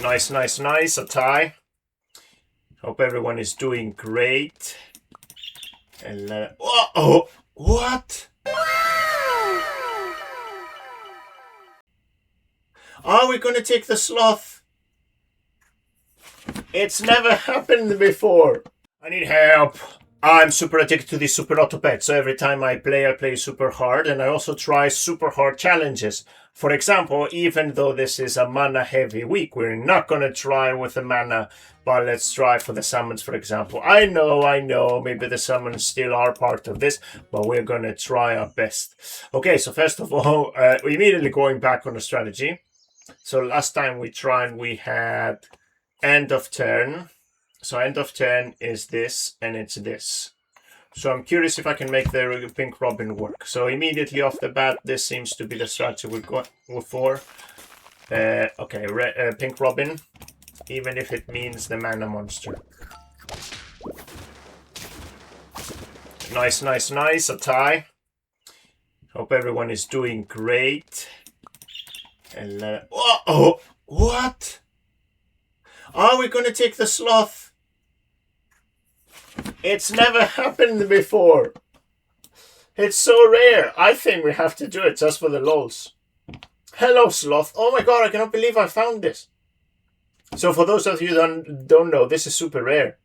Nice, nice, nice. A tie. Hope everyone is doing great. And oh, what? Are we gonna take the sloth? It's never happened before. I need help. I'm super addicted to the super auto pet, so every time I play super hard, and I also try super hard challenges. For example, even though this is a mana heavy week, we're not gonna try with the mana, but let's try for the summons, for example. I know, maybe the summons still are part of this, but we're gonna try our best. Okay, so first of all, immediately going back on the strategy. So last time we tried, we had end of turn. So end of turn is this, and it's this. So I'm curious if I can make the Pink Robin work. So immediately off the bat, this seems to be the strategy we're going for. Okay, Pink Robin, even if it means the mana monster. Nice, nice, nice. A tie. Hope everyone is doing great. And oh, what? Are we gonna take the sloth? It's never happened before. It's so rare. I think we have to do it just for the lols. Hello, sloth. Oh my god, I cannot believe I found this. So for those of you that don't know, this is super rare.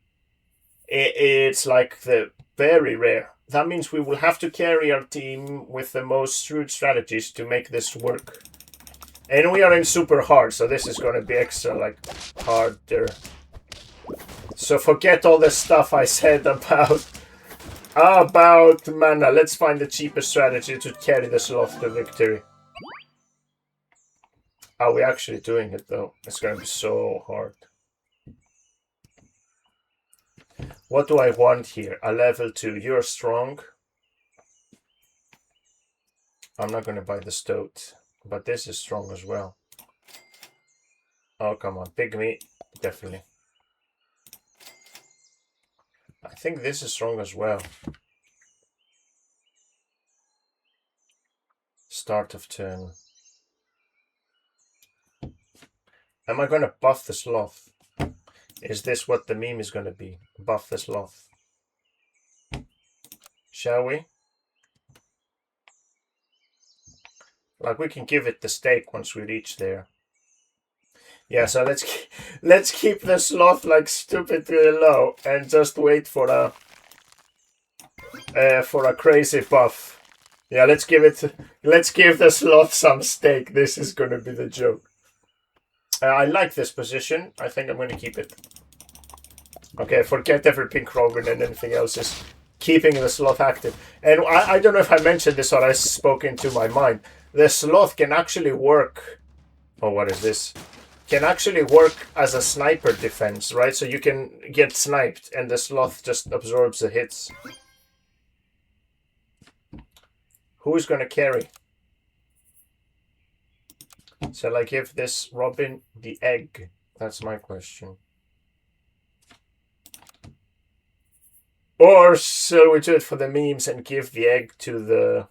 It's like the very rare. That means we will have to carry our team with the most shrewd strategies to make this work. And we are in super hard, so this is going to be extra, like, harder. So forget all the stuff I said about mana. Let's find the cheapest strategy to carry the sloth to victory. Are we actually doing it, though? It's going to be so hard. What do I want here? A level 2. You're strong. I'm not going to buy the stoat. But this is strong as well. Oh, come on. Pygmy. Definitely. I think this is strong as well. Start of turn. Am I going to buff the sloth? Is this what the meme is going to be? Buff the sloth. Shall we? Like, we can give it the stake once we reach there. Yeah, so let's keep the sloth like stupidly low and just wait for a crazy buff. Yeah, let's give the sloth some stake. This is gonna be the joke. I like this position. I think I'm gonna keep it. Okay, forget every Pink Robin and anything else. Is keeping the sloth active. And I don't know if I mentioned this or I spoke into my mind. The sloth can actually work. Oh, what is this? Can actually work as a sniper defense, right? So you can get sniped and the sloth just absorbs the hits. Who is going to carry? Shall I give this Robin the egg? That's my question. Or shall we do it for the memes and give the egg to the...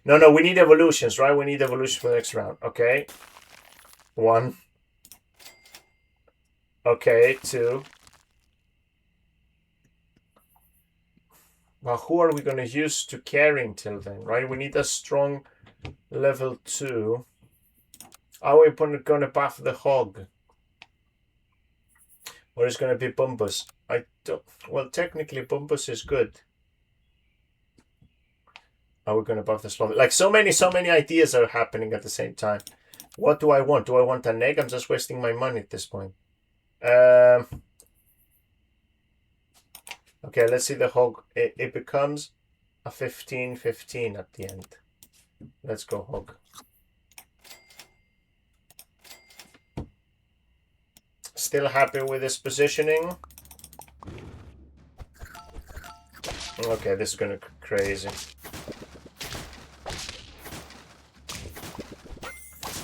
No, we need evolutions, right? We need evolution for the next round. Okay. 1. Okay, 2. Well, who are we going to use to carry until then, right? We need a strong level 2. Are we going to buff the hog? Or is it going to be Bumbus? I don't... Well, technically, Bumbus is good. Are we going to buff the sloth? Like, so many ideas are happening at the same time. What do I want? Do I want an egg? I'm just wasting my money at this point. Okay, let's see the hog. It becomes a 15-15 at the end. Let's go hog. Still happy with this positioning. Okay, this is gonna be crazy.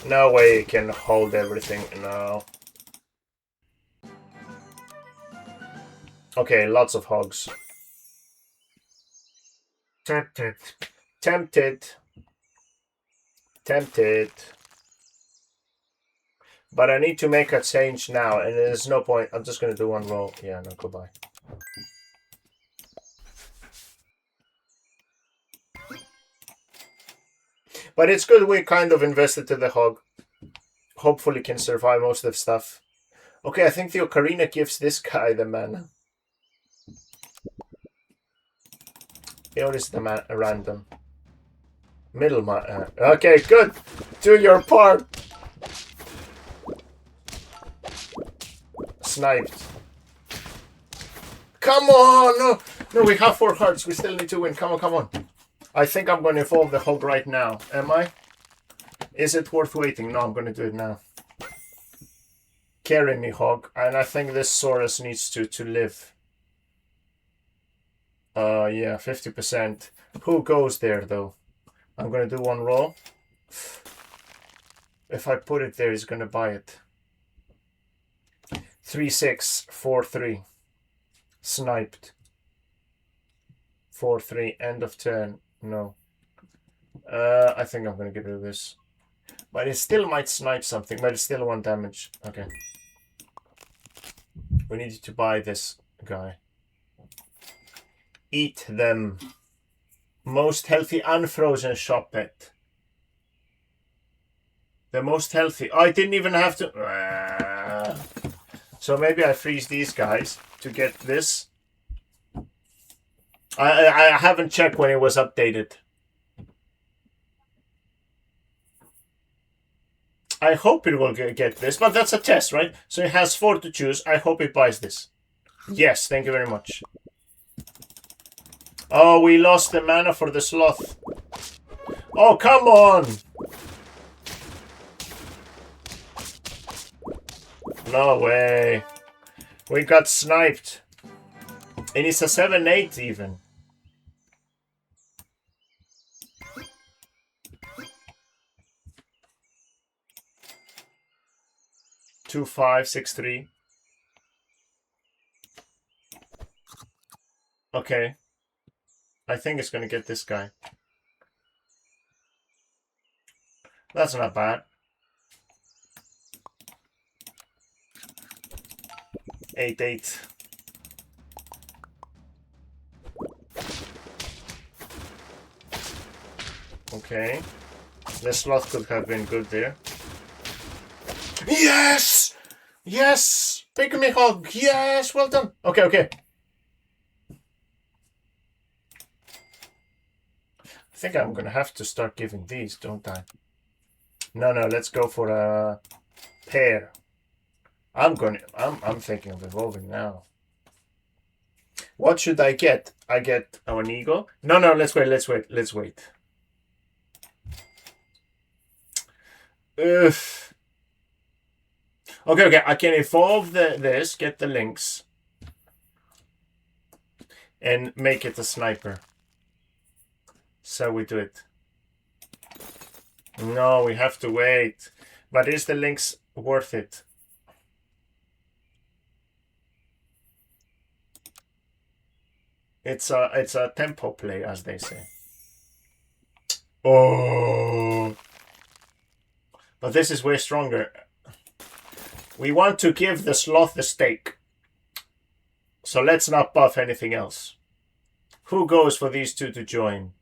No way you can hold everything. No. Okay, lots of hogs. Tempted. But I need to make a change now, and there's no point. I'm just gonna do one roll. Yeah, no, goodbye. But it's good we kind of invested to the hog. Hopefully can survive most of the stuff. Okay, I think the ocarina gives this guy the mana. Or is the mana random? Middle mana. Okay, good. Do your part. Sniped. Come on! No, no, we have 4 hearts. We still need to win. Come on, come on. I think I'm going to evolve the hog right now. Am I? Is it worth waiting? No, I'm going to do it now. Carry me, hog. And I think this Saurus needs to live. Yeah, 50%. Who goes there, though? I'm going to do one roll. If I put it there, he's going to buy it. 3-6, 4-3. Sniped. 4-3, end of turn. No. I think I'm going to get rid of this. But it still might snipe something, but it's still 1 damage. Okay. We need to buy this guy. Eat them. Most healthy unfrozen shop pet. The most healthy. Oh, I didn't even have to... So maybe I freeze these guys to get this. I haven't checked when it was updated. I hope it will get this, but that's a test, right? So it has 4 to choose. I hope it buys this. Yes, thank you very much. Oh, we lost the mana for the sloth. Oh, come on! No way. We got sniped. And it's a 7-8 even. Two, 5, 6, 3. Okay. I think it's gonna get this guy. That's not bad. 8-8. Okay. The sloth could have been good there. Yes! Yes! Pick me hog! Yes! Well done! Okay, okay. I think I'm gonna have to start giving these, don't I? No, let's go for a pair. I'm thinking of evolving now. What should I get? I get an eagle? No, let's wait. Ugh. Okay, I can evolve this, get the links, and make it a sniper. So we do it. No, we have to wait. But is the links worth it? It's a tempo play, as they say. Oh. But this is way stronger. We want to give the sloth the stake. So let's not buff anything else. Who goes for these 2 to join?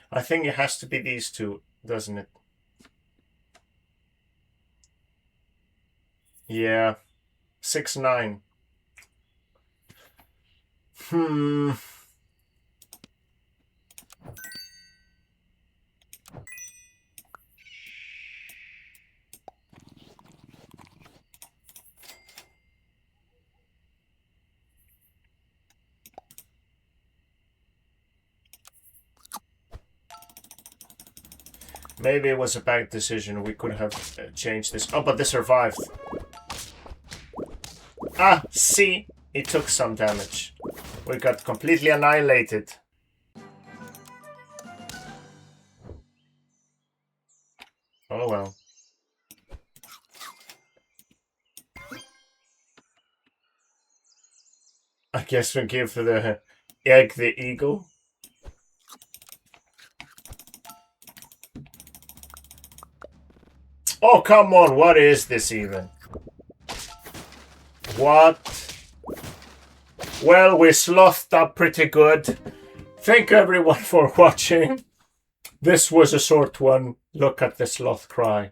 I think it has to be these 2, doesn't it? Yeah. 6-9. Maybe it was a bad decision. We could have changed this. Oh, but they survived. Ah, see? It took some damage. We got completely annihilated. Oh well. I guess we give the egg the eagle. Oh, come on. What is this even? What? Well, we slothed up pretty good. Thank you everyone for watching. This was a short one. Look at the sloth cry.